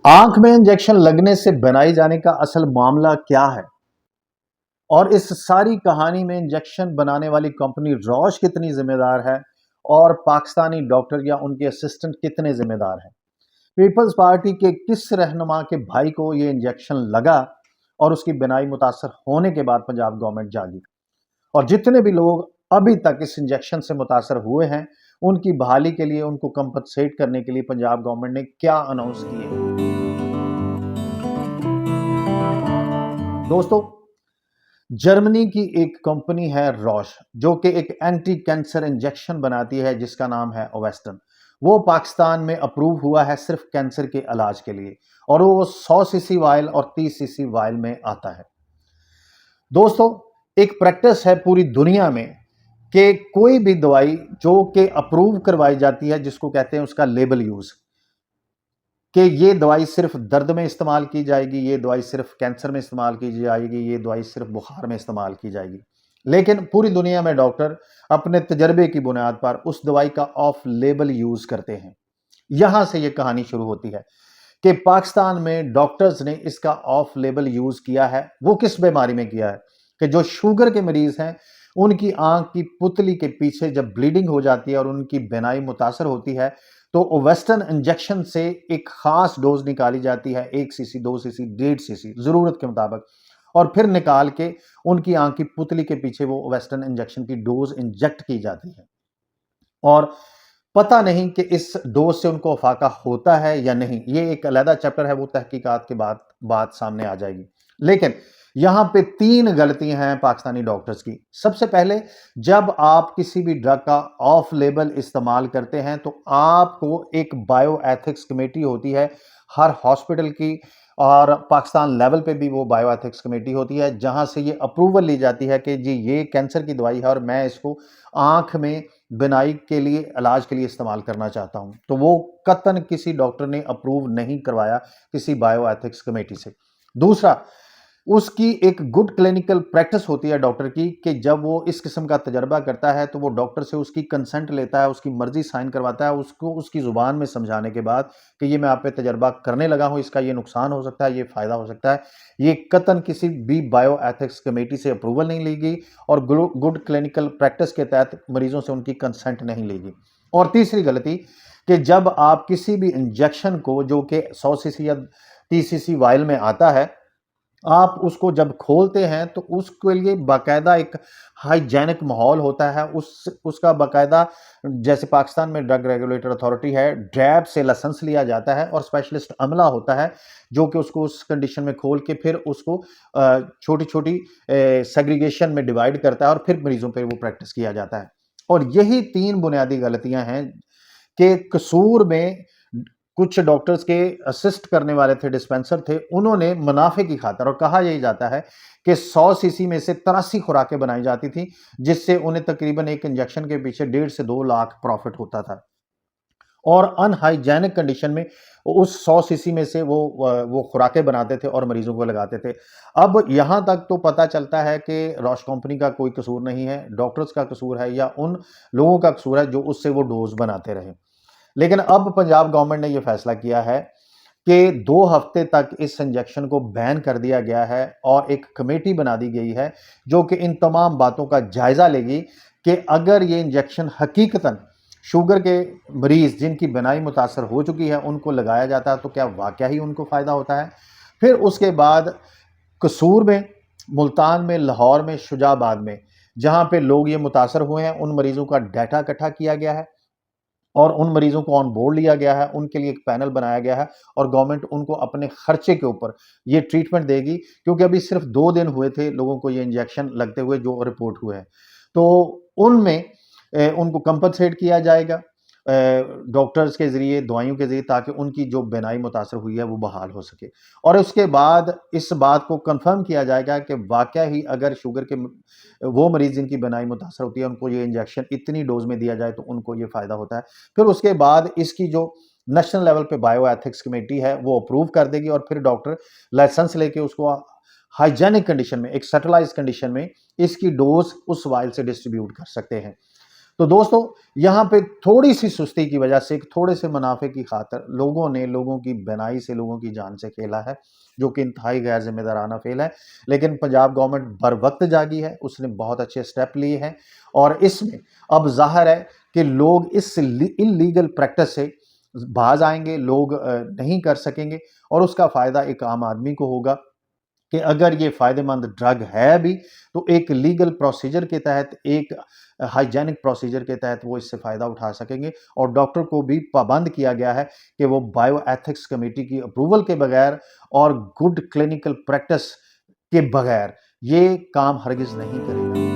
आंख में इंजेक्शन लगने से बनाई जाने का असल मामला क्या है और इस सारी कहानी में इंजेक्शन बनाने वाली कंपनी रॉश कितनी जिम्मेदार है और पाकिस्तानी डॉक्टर या उनके असिस्टेंट कितने जिम्मेदार हैं। पीपल्स पार्टी के किस रहनुमा के भाई को ये इंजेक्शन लगा और उसकी बिनाई मुतासर होने के बाद पंजाब गवर्नमेंट जागी, और जितने भी लोग अभी तक इस इंजेक्शन से मुतासर हुए हैं उनकी बहाली के लिए, उनको कंपनसेट करने के लिए पंजाब गवर्नमेंट ने क्या अनाउंस किए। दोस्तों, जर्मनी की एक कंपनी है रॉश, जो कि एक एंटी कैंसर इंजेक्शन बनाती है जिसका नाम है ओवेस्टन। वो पाकिस्तान में अप्रूव हुआ है सिर्फ कैंसर के इलाज के लिए, और वो 100 सीसी वायल और 30 सीसी वायल में आता है। दोस्तों, एक प्रैक्टिस है पूरी दुनिया में कि कोई भी दवाई जो कि अप्रूव करवाई जाती है, जिसको कहते हैं उसका लेबल यूज, कि ये दवाई सिर्फ दर्द में इस्तेमाल की जाएगी, ये दवाई सिर्फ कैंसर में इस्तेमाल की जाएगी, ये दवाई सिर्फ बुखार में इस्तेमाल की जाएगी। लेकिन पूरी दुनिया में डॉक्टर अपने तजर्बे की बुनियाद पर उस दवाई का ऑफ लेबल यूज करते हैं। यहां से ये कहानी शुरू होती है कि पाकिस्तान में डॉक्टर्स ने इसका ऑफ लेबल यूज किया है। वो किस बीमारी में किया है कि जो शुगर के मरीज हैं, उनकी आंख की पुतली के पीछे जब ब्लीडिंग हो जाती है और उनकी बीनाई मुतासर होती है, तो ओवेस्टन इंजेक्शन से एक खास डोज निकाली जाती है, 1 सीसी, 2 सीसी, 1.5 सीसी, जरूरत के मुताबिक, और फिर निकाल के उनकी आंख की पुतली के पीछे वो ओवेस्टन इंजेक्शन की डोज इंजेक्ट की जाती है। और पता नहीं कि इस डोज से उनको अफाका होता है या नहीं, ये एक अलग चैप्टर है, वो तहकीकात के बाद बात सामने आ जाएगी। लेकिन यहां पे 3 गलतियां हैं पाकिस्तानी डॉक्टर्स की। सबसे पहले, जब आप किसी भी ड्रग का ऑफ लेबल इस्तेमाल करते हैं तो आपको एक बायो एथिक्स कमेटी होती है हर हॉस्पिटल की, और पाकिस्तान लेवल पे भी वो बायो एथिक्स कमेटी होती है, जहां से ये अप्रूवल ली जाती है कि जी ये कैंसर की दवाई है और मैं इसको आंख में बिनाई के लिए, इलाज के लिए इस्तेमाल करना चाहता हूं। तो वो कतन किसी डॉक्टर ने अप्रूव नहीं करवाया किसी बायो एथिक्स कमेटी से। दूसरा, उसकी एक गुड क्लिनिकल प्रैक्टिस होती है डॉक्टर की कि जब वो इस किस्म का तजर्बा करता है तो वो डॉक्टर से उसकी कंसेंट लेता है, उसकी मर्जी साइन करवाता है, उसको उसकी जुबान में समझाने के बाद कि ये मैं आप पे तजर्बा करने लगा हूं, इसका ये नुकसान हो सकता है, ये फायदा हो सकता है। ये कतन किसी भी बायो एथिक्स कमेटी से अप्रूवल नहीं ली गई और गुड क्लिनिकल प्रैक्टिस के तहत मरीजों से उनकी कंसेंट नहीं ली गई। और तीसरी गलती, कि जब आप किसी भी इंजेक्शन को, जो कि 100 सीसी या 30 सीसी वायल में आता है, आप उसको जब खोलते हैं तो उसके लिए बाकायदा एक हाइजेनिक माहौल होता है, उसका बाकायदा, जैसे पाकिस्तान में ड्रग रेगुलेटर अथॉरिटी है, ड्रैब से लाइसेंस लिया जाता है और स्पेशलिस्ट अमला होता है जो कि उसको उस कंडीशन में खोल के फिर उसको छोटी छोटी सेग्रीगेशन में डिवाइड करता है और फिर मरीजों पर वो प्रैक्टिस किया जाता है। और यही 3 बुनियादी गलतियां हैं कि कसूर में कुछ डॉक्टर्स के असिस्ट करने वाले थे, डिस्पेंसर थे, उन्होंने मुनाफे की खातिर, और कहा यही जाता है कि 100 सीसी में से 83 खुराकें बनाई जाती थी, जिससे उन्हें तकरीबन एक इंजेक्शन के पीछे 1.5 से 2 लाख प्रॉफिट होता था। और अनहाइजेनिक कंडीशन में उस 100 सीसी में से वो खुराकें बनाते थे और मरीजों को लगाते थे। अब यहां तक तो पता चलता है कि रॉश कंपनी का कोई कसूर नहीं है, डॉक्टर्स का कसूर है या उन लोगों का कसूर है जो उससे वो डोज बनाते रहे। लेकिन अब पंजाब गवर्नमेंट ने यह फैसला किया है कि 2 हफ्ते तक इस इंजेक्शन को बैन कर दिया गया है और एक कमेटी बना दी गई है जो कि इन तमाम बातों का जायजा लेगी कि अगर ये इंजेक्शन हकीकतन शुगर के मरीज जिनकी बिनाई मुतासर हो चुकी है उनको लगाया जाता है तो क्या वाकया ही उनको फायदा होता है। फिर उसके बाद कसूर में, मुल्तान में, लाहौर में, शुजाबाद में, जहां पे लोग ये मुतासर हुए हैं, उन मरीजों का डाटा इकट्ठा किया गया है और उन मरीजों को ऑन बोर्ड लिया गया है, उनके लिए एक पैनल बनाया गया है और गवर्नमेंट उनको अपने खर्चे के ऊपर ये ट्रीटमेंट देगी, क्योंकि अभी सिर्फ 2 दिन हुए थे लोगों को ये इंजेक्शन लगते हुए जो रिपोर्ट हुए हैं। तो उनमें उनको कंपनसेट किया जाएगा डॉक्टर्स के जरिए, दवाइयों के जरिए, ताकि उनकी जो बिनाई मुतासर हुई है वो बहाल हो सके। और उसके बाद इस बात को कंफर्म किया जाएगा कि वाकया ही अगर शुगर के वो मरीज जिनकी बिनाई मुतासर होती है उनको ये इंजेक्शन इतनी डोज में दिया जाए तो उनको ये फायदा होता है। फिर उसके बाद इसकी जो नेशनल लेवल पे बायो एथिक्स कमेटी है वो अप्रूव कर देगी और फिर डॉक्टर लाइसेंस लेके उसको हाइजेनिक कंडीशन में, एक सेटलाइज कंडीशन में इसकी डोज उस वायल से डिस्ट्रीब्यूट कर सकते हैं। تو دوستو یہاں پہ تھوڑی سی سستی کی وجہ سے تھوڑے سے منافع کی خاطر لوگوں نے لوگوں کی بینائی سے لوگوں کی جان سے کھیلا ہے، جو کہ انتہائی غیر ذمہ دارانہ فعل ہے۔ لیکن پنجاب گورنمنٹ بر وقت جاگی ہے، اس نے بہت اچھے سٹیپ لیے ہیں اور اس میں اب ظاہر ہے کہ لوگ اس انلیگل پریکٹس سے باز آئیں گے، لوگ نہیں کر سکیں گے اور اس کا فائدہ ایک عام آدمی کو ہوگا کہ اگر یہ فائدہ مند ڈرگ ہے بھی تو ایک لیگل پروسیجر کے تحت، ایک ہائیجینک پروسیجر کے تحت وہ اس سے فائدہ اٹھا سکیں گے، اور ڈاکٹر کو بھی پابند کیا گیا ہے کہ وہ بائیو ایتھکس کمیٹی کی اپروول کے بغیر اور گڈ کلینکل پریکٹس کے بغیر یہ کام ہرگز نہیں کرے گا۔